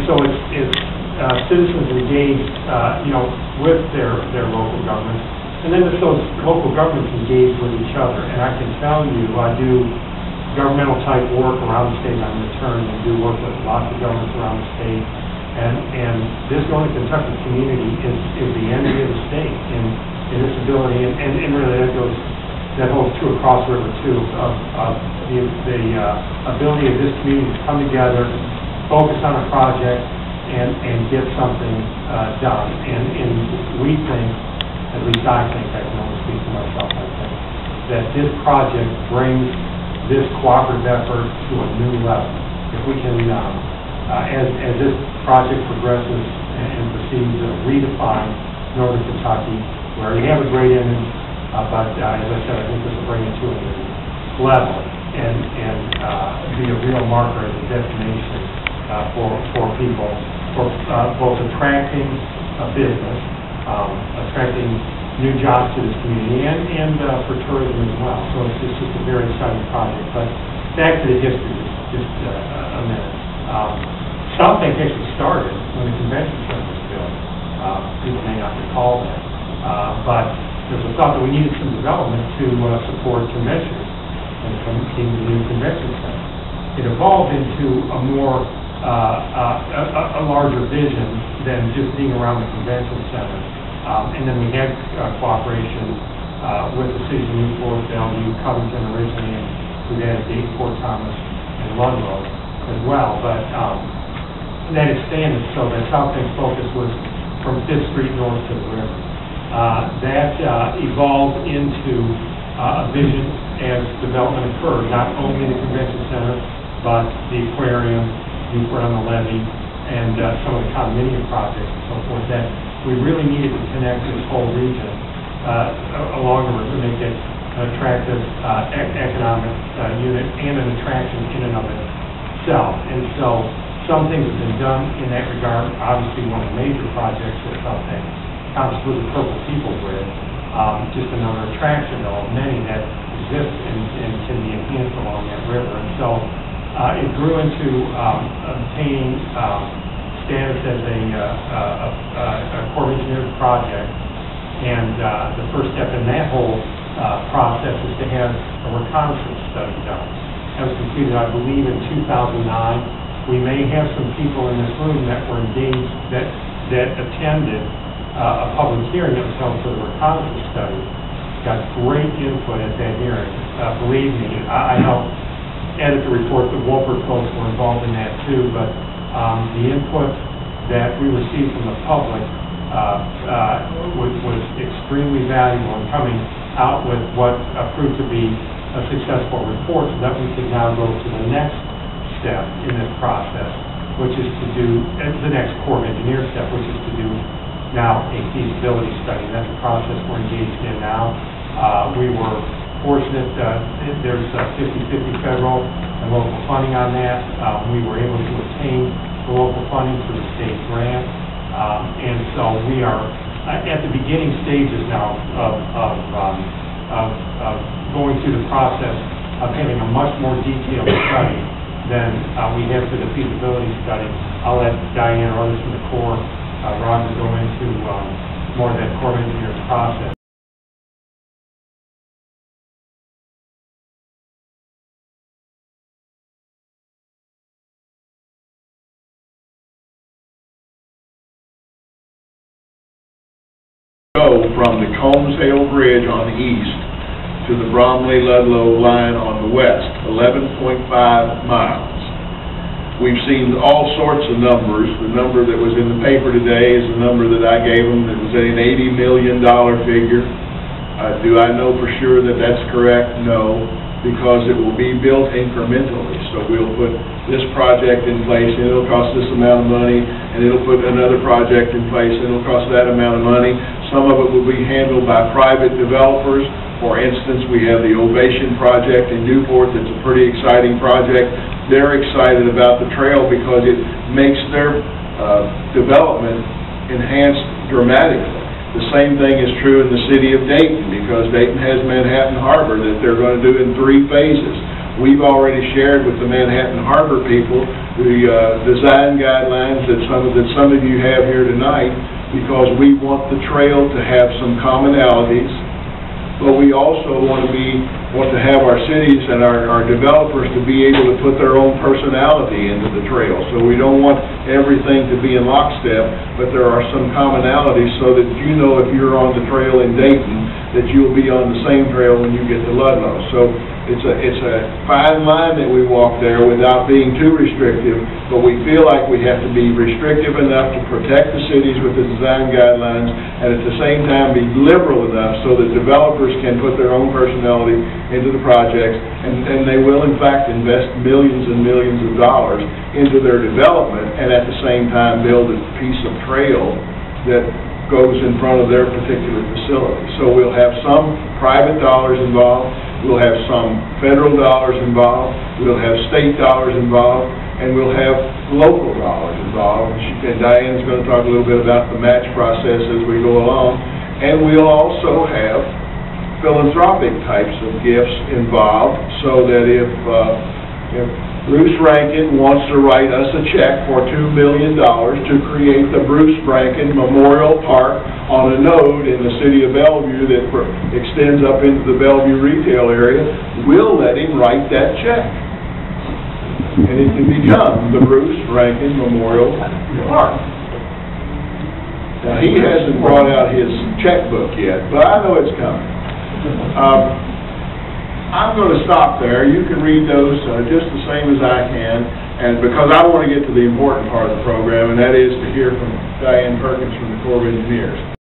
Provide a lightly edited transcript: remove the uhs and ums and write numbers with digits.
so it's citizens engaged, you know, with their local governments, and then it's those local governments engaged with each other. And I can tell you, I do governmental type work around the state. I'm an attorney and do work with lots of governments around the state. And this Northern Kentucky community is the envy of the state in its ability, and really that holds true across the river too, of the ability of this community to come together, focus on a project, and get something done. And we think, at least I think, I can only speak for myself, I think, that this project brings this cooperative effort to a new level. If we can, as this project progresses and proceeds to redefine Northern Kentucky, we already have a great image, but as I said, I think this will bring it to a new level and be a real marker as a destination for people, for both attracting a business, attracting new jobs to this community, and for tourism as well. So it's just a very exciting project. But back to the history, just a minute. SoBank actually started when the convention center was built. People may not recall that, but there's a thought that we needed some development to support conventions and came to the new convention center. It evolved into a more a larger vision than just being around the convention center. And then we had cooperation with the cities of Newport, Bellevue, Covington originally, and we've added Dayton, Fort Thomas, and Ludlow as well. But that expanded so that SoBank's focus was from 5th Street north to the river. That evolved into a vision as development occurred, not only the convention center, but the aquarium, Newport on the Levee, and some of the condominium projects and so forth, that we really needed to connect this whole region along the river to make it an attractive economic unit and an attraction in and of itself. And so some things have been done in that regard. Obviously, one of the major projects that SoBank accomplished was the Purple People Bridge, just another attraction of many that exist and can be enhanced along that river. And so it grew into obtaining status as a Corps of Engineers project, and the first step in that whole process is to have a reconnaissance study done. That was completed, I believe, in 2009. We may have some people in this room that were engaged, that attended a public hearing that was held for the reconnaissance study. Got great input at that hearing. Believe me, I helped edit the report. The Wolford folks were involved in that too, but the input that we received from the public was extremely valuable in coming out with what proved to be a successful report, so that we can now go to the next step in this process, which is to do the next Corps of Engineers step, which is to do now a feasibility study. That's the process we're engaged in now. We were fortunate there's 50-50 federal and local funding on that. We were able to obtain the local funding through the state grant, and so we are at the beginning stages now of going through the process of having a much more detailed study than we have for the feasibility study. I'll let Diane or others from the Corps, Roger, go into more of that Corps of Engineers process. Go from the Combs Hill Bridge on the east to the Bromley-Ludlow line on the west, 11.5 miles. We've seen all sorts of numbers. The number that was in the paper today is the number that I gave them. It was an $80 million figure. Do I know for sure that that's correct? No, because it will be built incrementally. So we'll put this project in place, and it'll cost this amount of money, and it'll put another project in place, and it'll cost that amount of money. Some of it will be handled by private developers. For instance, we have the Ovation project in Newport that's a pretty exciting project. They're excited about the trail because it makes their development enhanced dramatically. The same thing is true in the city of Dayton, because Dayton has Manhattan Harbor that they're going to do in 3 phases. We've already shared with the Manhattan Harbor people design guidelines that some of you have here tonight, because we want the trail to have some commonalities, but we also want to have our cities and our developers to be able to put their own personality into the trail. So we don't want everything to be in lockstep, but there are some commonalities so that you know if you're on the trail in Dayton, that you'll be on the same trail when you get to Ludlow. So it's a fine line that we walk there without being too restrictive, but we feel like we have to be restrictive enough to protect the cities with the design guidelines, and at the same time be liberal enough so that developers can put their own personality into the projects, and they will in fact invest millions and millions of dollars into their development, and at the same time build a piece of trail that goes in front of their particular facility. So we'll have some private dollars involved, we'll have some federal dollars involved, we'll have state dollars involved, and we'll have local dollars involved. And Diane's going to talk a little bit about the match process as we go along. And we'll also have philanthropic types of gifts involved, so that if Bruce Rankin wants to write us a check for $2 million to create the Bruce Rankin Memorial Park on a node in the city of Bellevue that extends up into the Bellevue retail area, we'll let him write that check. And it can become the Bruce Rankin Memorial Park. Now, he hasn't brought out his checkbook yet, but I know it's coming. I'm going to stop there. You can read those just the same as I can, and because I want to get to the important part of the program, and that is to hear from Diane Perkins from the Corps of Engineers.